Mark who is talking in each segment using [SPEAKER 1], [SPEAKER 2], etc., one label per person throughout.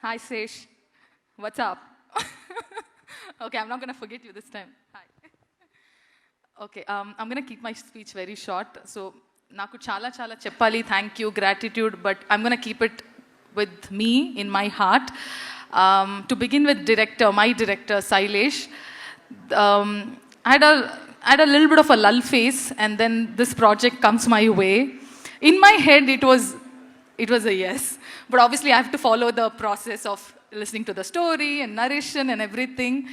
[SPEAKER 1] Hi, Sesh. What's up? Okay, I'm not going to forget you this time. Hi. Okay, I'm going to keep my speech very short. So, naku chala chala cheppali, thank you, gratitude, but I'm going to keep it with me in my heart. To begin with, my director, Sailesh, I had a little bit of a lull phase, and then this project comes my way. In my head, it was a yes. But obviously, I have to follow the process of listening to the story and narration and everything.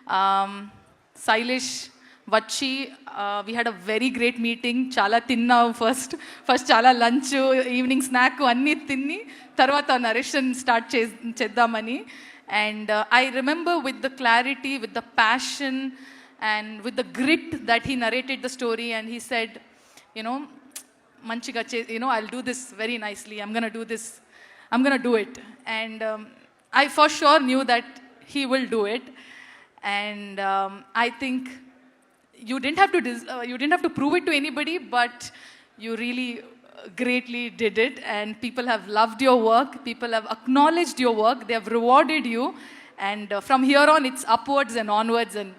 [SPEAKER 1] Sailesh, Vachi, we had a very great meeting. Chala tinna first. First chala lunch, evening snack, anni tinni. Tarvata narration start cheddamani. And I remember with the clarity, with the passion, and with the grit that he narrated the story, and he said, you know, manchiga, I'll do this very nicely. I'm going to do this. I'm going to do it. And I for sure knew that he will do it. And I think you didn't have to prove it to anybody, but you really greatly did it. And people have loved your work. People have acknowledged your work. They have rewarded you. And from here on, it's upwards and onwards, and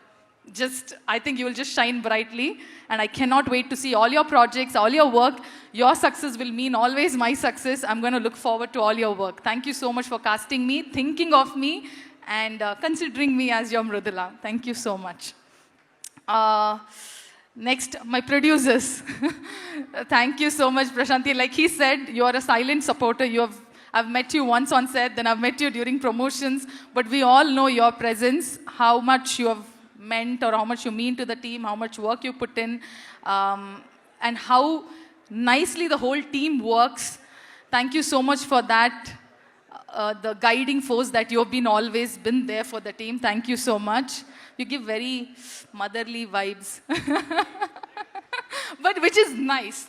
[SPEAKER 1] I think you will just shine brightly. And I cannot wait to see all your projects, all your work. Your success will mean always my success. I'm going to look forward to all your work. Thank you so much for casting me, thinking of me, and considering me as your Mrudula. Thank you so much. Next, my producers. Thank you so much, Prashanti. Like he said, you are a silent supporter. I've met you once on set, then I've met you during promotions, but we all know your presence, how much you have meant or how much you mean to the team, how much work you put in, and how nicely the whole team works. Thank you so much for that. The guiding force that you've always been there for the team. Thank you so much. You give very motherly vibes. But which is nice.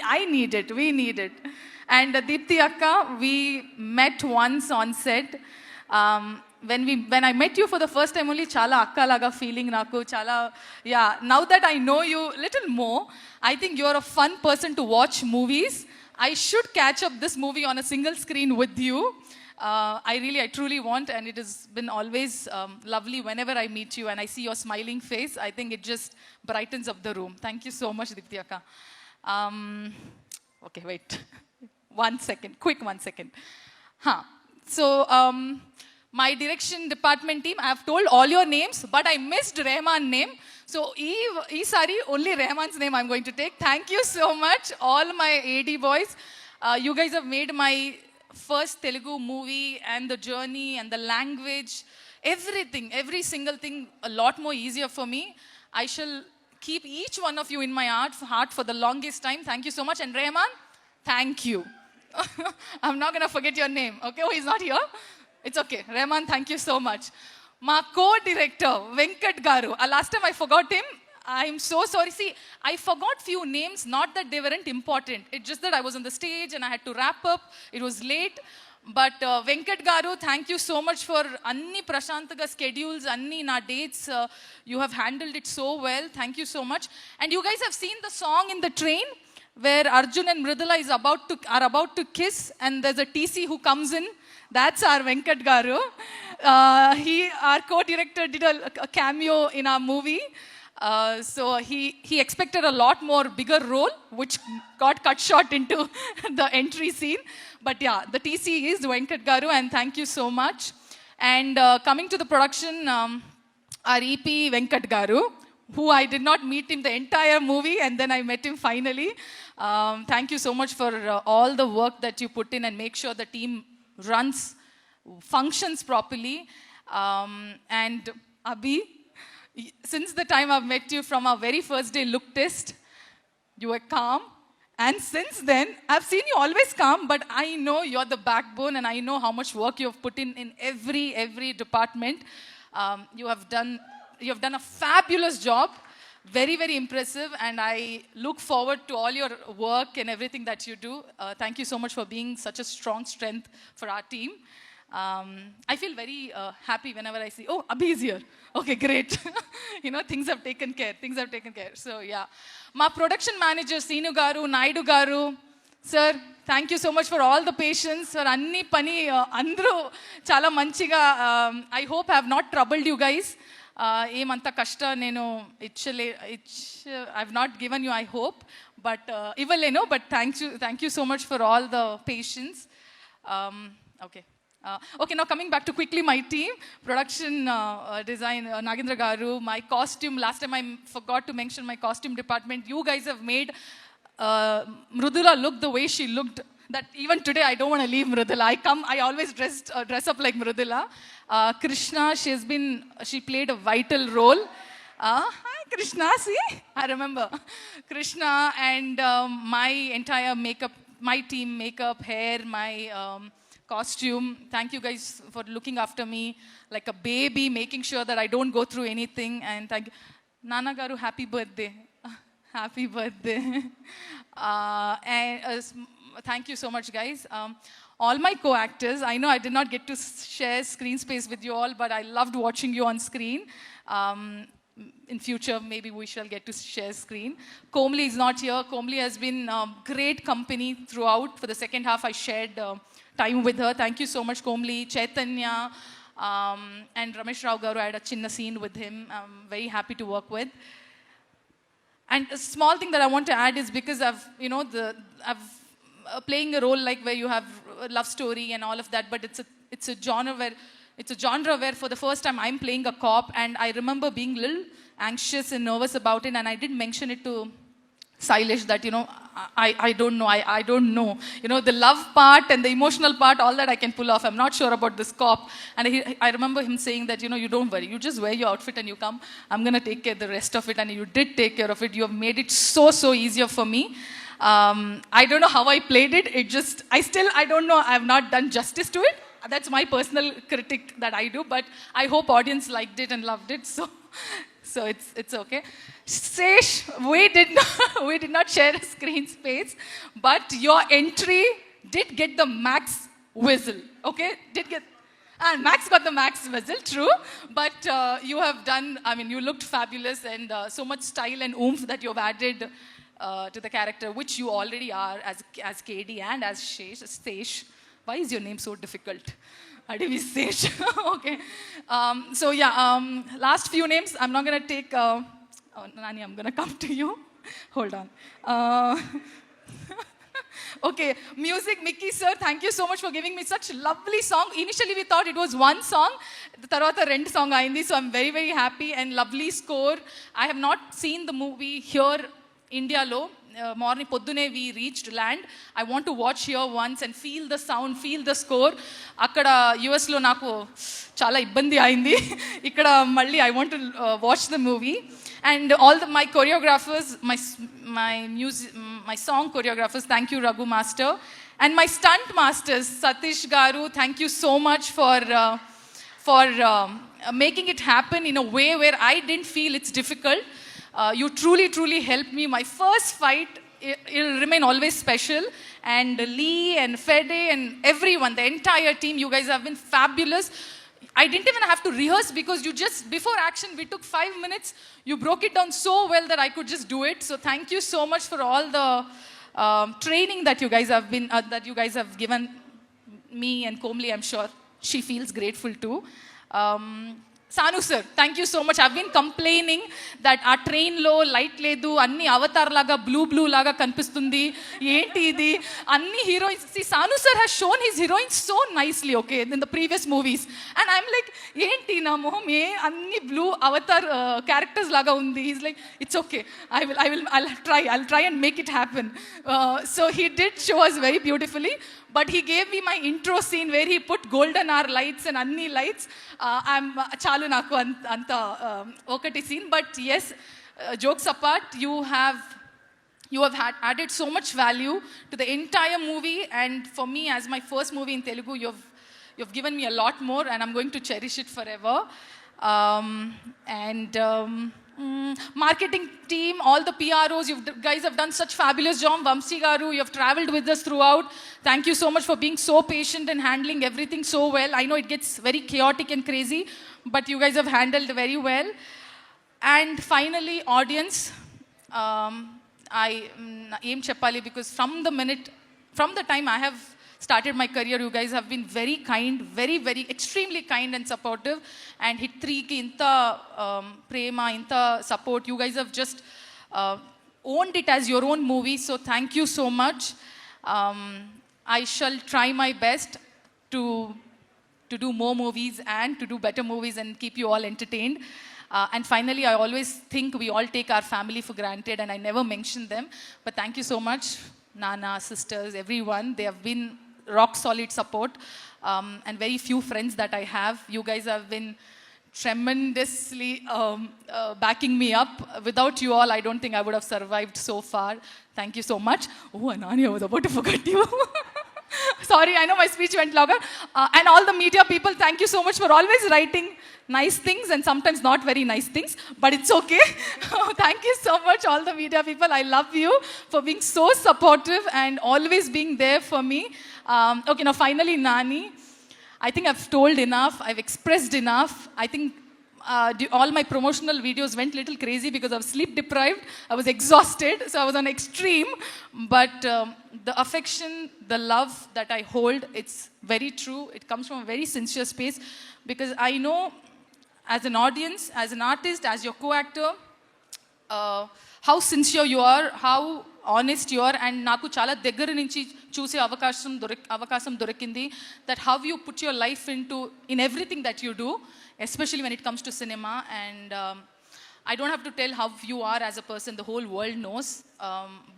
[SPEAKER 1] I need it. We need it. And Deepthi Akka, we met once on set. When I met you for the first time, only chala akka laga feeling naku, chala, yeah. Now that I know you little more, I think you're a fun person to watch movies. I should catch up this movie on a single screen with you. I truly want, and it has been always lovely whenever I meet you and I see your smiling face. I think it just brightens up the room. Thank you so much, Deepthi Akka. Okay, wait. 1 second, quick 1 second. So, my direction department team, I have told all your names, but I missed Rahman's name. So, Sari, only Rahman's name I'm going to take. Thank you so much, all my AD boys. You guys have made my first Telugu movie and the journey and the language, everything, every single thing, a lot more easier for me. I shall keep each one of you in my heart for the longest time. Thank you so much. And Rahman, thank you. I'm not going to forget your name. Okay, oh, he's not here. It's okay. Rahman, thank you so much. My co-director, Venkat Garu. Last time I forgot him. I'm so sorry. See, I forgot few names, not that they weren't important. It's just that I was on the stage and I had to wrap up. It was late. But Venkat Garu, thank you so much for Anni Prashantaga schedules, Anni na dates. You have handled it so well. Thank you so much. And you guys have seen the song in the train where Arjun and Mridula are about to kiss, and there's a TC who comes in. That's our Venkat Garu. Our co-director, did a cameo in our movie. So he expected a lot more bigger role, which got cut short into the entry scene. But yeah, the TC is Venkat Garu, and thank you so much. And coming to the production, our EP, Venkat Garu, who I did not meet him the entire movie, and then I met him finally. Thank you so much for all the work that you put in and make sure the team functions properly. And Abhi, since the time I've met you from our very first day look test, you were calm. And since then, I've seen you always calm, but I know you're the backbone, and I know how much work you've put in every department. You have done a fabulous job. Very, very impressive, and I look forward to all your work and everything that you do. Thank you so much for being such a strong strength for our team. I feel very happy whenever I see, oh, Abhi is here. Okay, great. Things have taken care. So, yeah. My production manager, Seenu Garu, Naidu Garu, Sir, thank you so much for all the patience. Sir, anni pani andru chala manchiga. I hope I have not troubled you guys. ఏమంత కష్ట నేను I've not given you, I hope, but ఇవ్వలేను. But thank you so much for all the patience. Okay. Okay, now coming back to quickly my team, production design, Nagendra Garu, my costume, last time I forgot to mention my costume department. You guys have made Mrudula look the way she looked, that even today I don't want to leave Mrudula. I always dress up like Mrudula. Krishna, she played a vital role. Hi Krishna, see? I remember. Krishna and my entire makeup, my team, makeup, hair, my costume. Thank you guys for looking after me like a baby, making sure that I don't go through anything. And thank you. Nana Garu, happy birthday. Happy birthday. And thank you so much, guys. All my co-actors, I know I did not get to share screen space with you all, but I loved watching you on screen. In future, maybe we shall get to share screen. Komli is not here. Komli has been great company throughout. For the second half, I shared time with her. Thank you so much, Komli. Chaitanya and Ramesh Rao Garu, I had a chinna scene with him. I'm very happy to work with. And a small thing that I want to add is because I've playing a role like where you have a love story and all of that, but it's a genre where for the first time I'm playing a cop, and I remember being a little anxious and nervous about it, and I did mention it to Sailesh that, I don't know, I don't know. The love part and the emotional part, all that I can pull off. I'm not sure about this cop. And I remember him saying that, you don't worry. You just wear your outfit and you come. I'm going to take care of the rest of it. And you did take care of it. You have made it so easier for me. I don't know how I played it. I don't know. I have not done justice to it. That's my personal critic that I do. But I hope audience liked it and loved it. So it's okay. Sesh, we did not share a screen space, but your entry did get the max whistle. Okay, and Max got the max whistle, true. But you have done. I mean, you looked fabulous, and so much style and oomph that you have added to the character, which you already are as KD and as Sesh. Why is your name so difficult? Sesh. Okay. So yeah, last few names. I'm not gonna take. Nani, I'm gonna come to you. Hold on. Okay, music, Mickey sir, thank you so much for giving me such lovely song. Initially we thought it was one song, the tarvata rendu song ayindi, so I'm very happy, and lovely score. I have not seen the movie here India lo. Morning poddune we reached land. I want to watch here once and feel the sound, feel the score. Akkada US lo naku chala ibbandi ayindi. Ikkada malli I want to watch the movie. And all my choreographers, my song choreographers, thank you Raghu Master. And my stunt masters, Satish Garu, thank you so much for making it happen in a way where I didn't feel it's difficult. You truly helped me. My first fight, it'll remain always special. And Lee and Fede and everyone, the entire team, you guys have been fabulous. I didn't even have to rehearse because before action, we took 5 minutes. You broke it down so well that I could just do it. So thank you so much for all the training that you guys have given me, and Komli, I'm sure she feels grateful too. Sanu sir, thank you so much. I've been complaining that our train lo light ledu, anni avatar laga blue laga kanipistundi, enti idi, anni heroines. See, Sanu sir has shown his heroines so nicely, okay, in the previous movies, and I'm like, enti na moham anni blue avatar characters laga undi. He's like, it's okay, I'll try and make it happen. So he did show us very beautifully. But he gave me my intro scene where he put golden hour lights and anni lights. I'm chalu naku anta okati scene. But yes, jokes apart, you have added so much value to the entire movie. And for me, as my first movie in Telugu, you've given me a lot more, and I'm going to cherish it forever. Marketing team, all the PROs, you guys have done such fabulous job. Vamsi Garu, you have traveled with us throughout. Thank you so much for being so patient and handling everything so well. I know it gets very chaotic and crazy, but you guys have handled very well. And finally, audience, I aim Cheppali, because from the minute from the time I have started my career, you guys have been very kind, very, very, extremely kind and supportive. And Hit 3 ki inta prema, inta support. You guys have just owned it as your own movie. So thank you so much. I shall try my best to do more movies and to do better movies and keep you all entertained. And finally, I always think we all take our family for granted, and I never mention them. But thank you so much, Nana, sisters, everyone. They have been rock solid support, and very few friends that I have. You guys have been tremendously backing me up. Without you all, I don't think I would have survived so far. Thank you so much. Oh, Anani, I was about to forget you. Sorry, I know my speech went longer. And all the media people, thank you so much for always writing nice things and sometimes not very nice things, but it's okay. Thank you so much, all the media people. I love you for being so supportive and always being there for me. Okay, now finally, Nani. I think I've told enough. I've expressed enough. I think all my promotional videos went a little crazy because I was sleep deprived. I was exhausted, so I was on extreme. But the affection, the love that I hold, it's very true. It comes from a very sincere space, because I know as an audience, as an artist, as your co-actor, how sincere you are, how honest you are, and నాకు చాలా దగ్గర నుంచి చూసే అవకాశం దొరికింది, that how you put your life into in everything that you do, especially when it comes to cinema. And I don't have to tell how you are as a person, the whole world knows.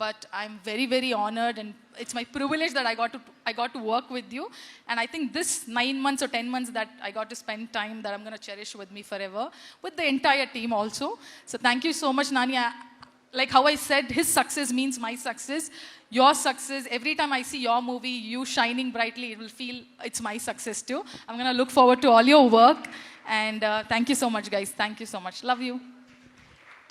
[SPEAKER 1] But I'm very, very honored, and it's my privilege that I got to work with you. And I think this 9 months or 10 months that I got to spend time, that I'm going to cherish with me forever, with the entire team also. So thank you so much, Nani. Like how I said, his success means my success. Your success, every time I see your movie, you shining brightly, it will feel it's my success too. I'm going to look forward to all your work. And thank you so much, guys. Thank you so much. Love you.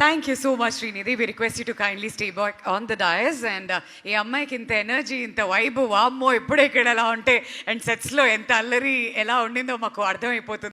[SPEAKER 2] Thank you so much, Srinidhi. We request you to kindly stay back on the dais. And ఈ అమ్మాయికి ఇంత energy, ఇంత vibe, వామ్మో ఎప్పుడు ఎక్కడ ఎలా ఉంటే and సెట్స్లో ఎంత అల్లరి ఎలా ఉండిందో మాకు అర్థమైపోతుంది.